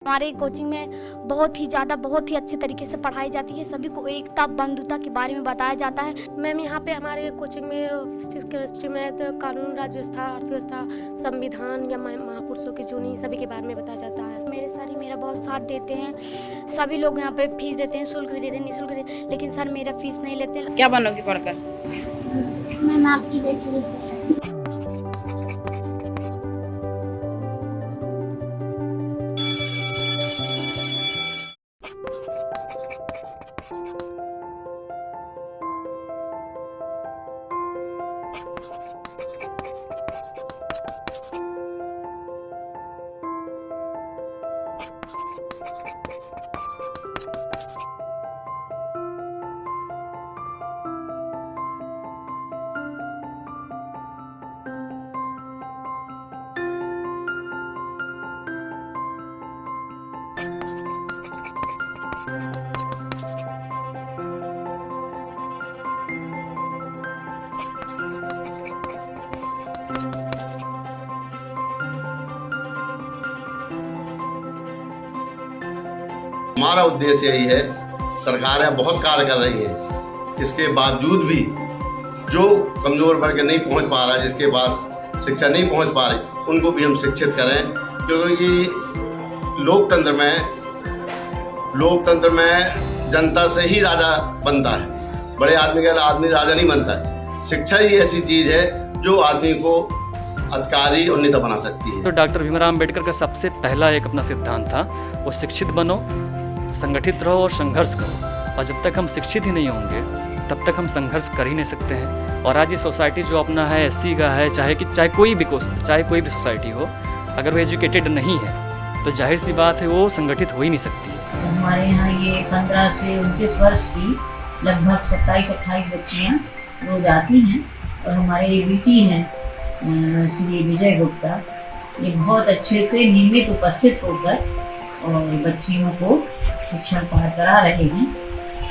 हमारे कोचिंग में बहुत ही अच्छे तरीके से पढ़ाई जाती है। सभी को एकता बंधुता के बारे में बताया जाता है। मैम यहाँ पे हमारे कोचिंग में फिजिक्स, केमिस्ट्री, मैथ, कानून, राज्य व्यवस्था, अर्थव्यवस्था, संविधान या महापुरुषों की जीवनी सभी के बारे में बताया जाता है। मेरे सर ही मेरा बहुत साथ देते हैं। सभी लोग यहाँ पे फीस देते हैं, शुल्क भी देते हैं, निःशुल्क देते हैं, लेकिन सर मेरा फीस नहीं लेते। क्या बनोगी पढ़कर? मैं आपकी जैसी रिपोर्टर। हमारा उद्देश्य यही है, सरकारें बहुत कार्य कर रही हैं, इसके बावजूद भी जो कमज़ोर वर्ग नहीं पहुंच पा रहा है, जिसके पास शिक्षा नहीं पहुंच पा रही, उनको भी हम शिक्षित करें। क्योंकि लोकतंत्र में जनता से ही राजा बनता है, बड़े आदमी का आदमी राजा नहीं बनता है। शिक्षा ही ऐसी चीज़ है जो आदमी को अधिकारी और नेता बना सकती है। तो डॉक्टर भीमराव अम्बेडकर का सबसे पहला एक अपना सिद्धांत था, वो शिक्षित बनो, संगठित रहो और संघर्ष करो। और जब तक हम शिक्षित ही नहीं होंगे तब तक हम संघर्ष कर ही नहीं सकते हैं। और आज ये सोसाइटी जो अपना है एससी का है, चाहे कोई भी सोसाइटी हो, अगर वो एजुकेटेड नहीं है तो जाहिर सी बात है वो संगठित हो ही नहीं सकती है। हमारे यहाँ ये 15 से 29 वर्ष की लगभग 27-28 बच्चियाँ रोज आती हैं। और हमारे ये बेटी हैं श्री विजय गुप्ता, ये बहुत अच्छे से नियमित उपस्थित होकर और बच्चियों को शिक्षण पार करा रहे हैं।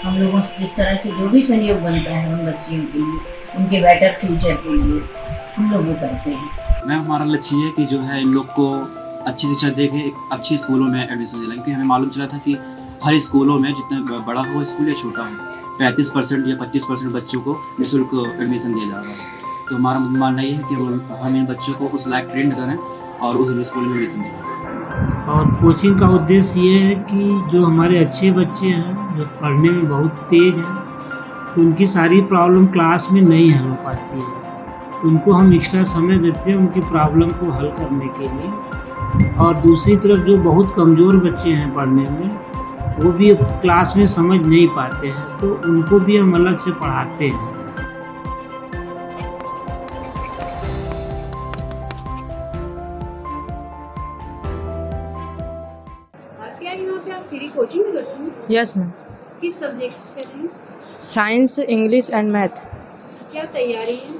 हम लोगों से जिस तरह से जो भी सहयोग बनता है उन बच्चियों के लिए, उनके बेटर फ्यूचर के लिए हम लोग वो करते हैं। मैम हमारा लक्ष्य है कि जो है इन लोग को अच्छी शिक्षा दे के एक अच्छी स्कूलों में एडमिशन दिलाएं, क्योंकि हमें मालूम चला था कि हर स्कूलों में जितना बड़ा हो स्कूल या छोटा हो 35% या 25% बच्चों को निःशुल्क एडमिशन दिया जा रहा है। तो हमारा मानना ये है कि हम इन बच्चों को उस लायक ट्रेंड करें और उस स्कूल में एडमिशन दें। और कोचिंग का उद्देश्य ये है कि जो हमारे अच्छे बच्चे हैं जो पढ़ने में बहुत तेज़ हैं, तो उनकी सारी प्रॉब्लम क्लास में नहीं हल हो पाती है। उनको हम एक्स्ट्रा समय देते हैं उनकी प्रॉब्लम को हल करने के लिए। और दूसरी तरफ जो बहुत कमज़ोर बच्चे हैं पढ़ने में, वो भी क्लास में समझ नहीं पाते हैं, तो उनको भी हम अलग से पढ़ाते हैं। कोचिंग करती हूँ। Yes ma'am. किस सब्जेक्ट से कर रही हूँ? Science, English and math. क्या तैयारी है?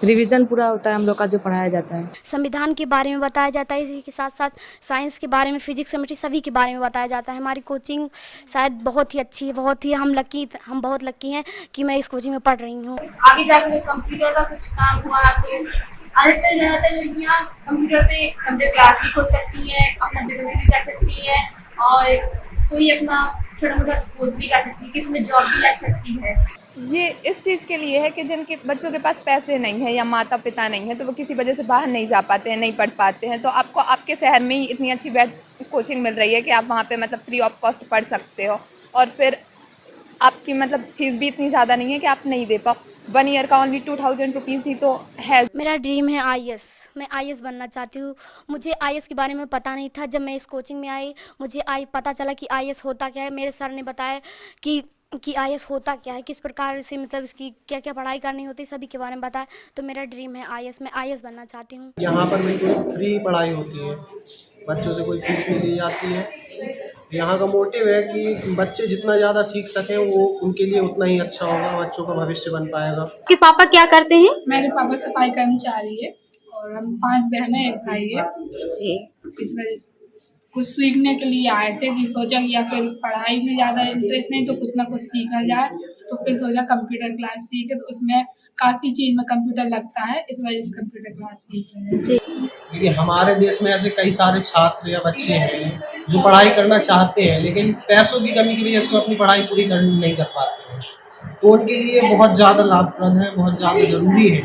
रिवीजन पूरा होता है हम लोग का जो पढ़ाया जाता है। संविधान के बारे में बताया जाता है, इसी के साथ साथ साइंस के बारे में, फिजिक्स, केमिस्ट्री सभी के बारे में बताया जाता है। हमारी कोचिंग शायद बहुत ही अच्छी है, हम बहुत लकी हैं कि मैं इस कोचिंग में पढ़ रही हूँ। आगे जाकर कंप्यूटर का कुछ काम हुआ तो ज़्यादातर लड़कियाँ कंप्यूटर पे कंप्यूटर क्लास भी खोल सकती हैं, अपना बिजनेस भी कर सकती है और कोई अपना छोटा मोटा कोर्स भी कर सकती है, किसी में जॉब भी लग सकती है। ये इस चीज़ के लिए है कि जिनके बच्चों के पास पैसे नहीं है या माता पिता नहीं है, तो वो किसी वजह से बाहर नहीं जा पाते हैं, नहीं पढ़ पाते हैं, तो आपको आपके शहर में ही इतनी अच्छी कोचिंग मिल रही है कि आप वहाँ पे मतलब फ्री ऑफ कॉस्ट पढ़ सकते हो। और फिर आपकी मतलब फीस भी इतनी ज़्यादा नहीं है कि आप नहीं दे पाओ। 1 ईयर का ओनली 2000 रुपीज़ ही तो है। मेरा ड्रीम है आईएएस। मैं आईएएस बनना चाहती हूँ। मुझे आईएएस के बारे में पता नहीं था। जब मैं इस कोचिंग में आई मुझे पता चला कि आईएएस होता क्या है। मेरे सर ने बताया कि आईएएस होता क्या है, किस प्रकार से मतलब इसकी क्या क्या पढ़ाई करनी होती है, सभी के बारे में बताया। तो मेरा ड्रीम है आईएएस। मैं आईएएस बनना चाहती हूँ। यहाँ पर बिल्कुल फ्री पढ़ाई होती है, बच्चों से कोई फीस नहीं ली जाती है। यहाँ का मोटिव है कि बच्चे जितना ज़्यादा सीख सकें वो उनके लिए उतना ही अच्छा होगा, बच्चों का भविष्य बन पाएगा। कि पापा क्या करते हैं? मेरे पापा सफाई कर्मचारी है और हम 5 बहनें, 1 भाई है। जी। इस वजह से कुछ सीखने के लिए आए थे कि सोचा कि या फिर पढ़ाई में ज़्यादा इंटरेस्ट नहीं तो कुछ ना कुछ सीखा जाए, तो फिर सोचा कंप्यूटर क्लास सीखे, तो उसमें काफ़ी चीज़ में कंप्यूटर लगता है, इस वजह से कंप्यूटर क्लास सीख रहे हैं। देखिए हमारे देश में ऐसे कई सारे छात्र या बच्चे हैं जो पढ़ाई करना चाहते हैं लेकिन पैसों की कमी की वजह से वो अपनी पढ़ाई पूरी नहीं कर पाते हैं, तो उनके लिए बहुत ज़्यादा लाभप्रद है, बहुत ज़्यादा ज़रूरी है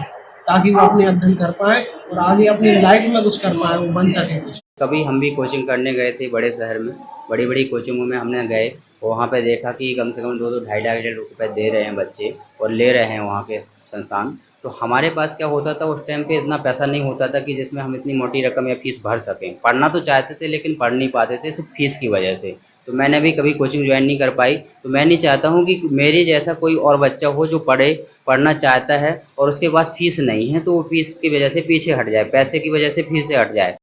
ताकि वो अपने अध्ययन कर पाएँ और आगे अपनी लाइफ में कुछ कर पाएँ, वो बन सकें कुछ। कभी हम भी कोचिंग करने गए थे बड़े शहर में, बड़ी बड़ी कोचिंगों में हमने गए, वहाँ पे देखा कि कम से कम 2-2 ढाई रुपये दे रहे हैं बच्चे और ले रहे हैं वहाँ के संस्थान। तो हमारे पास क्या होता था उस टाइम पे इतना पैसा नहीं होता था कि जिसमें हम इतनी मोटी रकम या फीस भर सकें। पढ़ना तो चाहते थे लेकिन पढ़ नहीं पाते थे सिर्फ फीस की वजह से। तो मैंने भी कभी कोचिंग ज्वाइन नहीं कर पाई। तो मैं नहीं चाहता हूँ कि मेरे जैसा कोई और बच्चा हो जो पढ़ना चाहता है और उसके पास फीस नहीं है तो वो फीस की वजह से पीछे हट जाए, पैसे की वजह से फीस से हट जाए।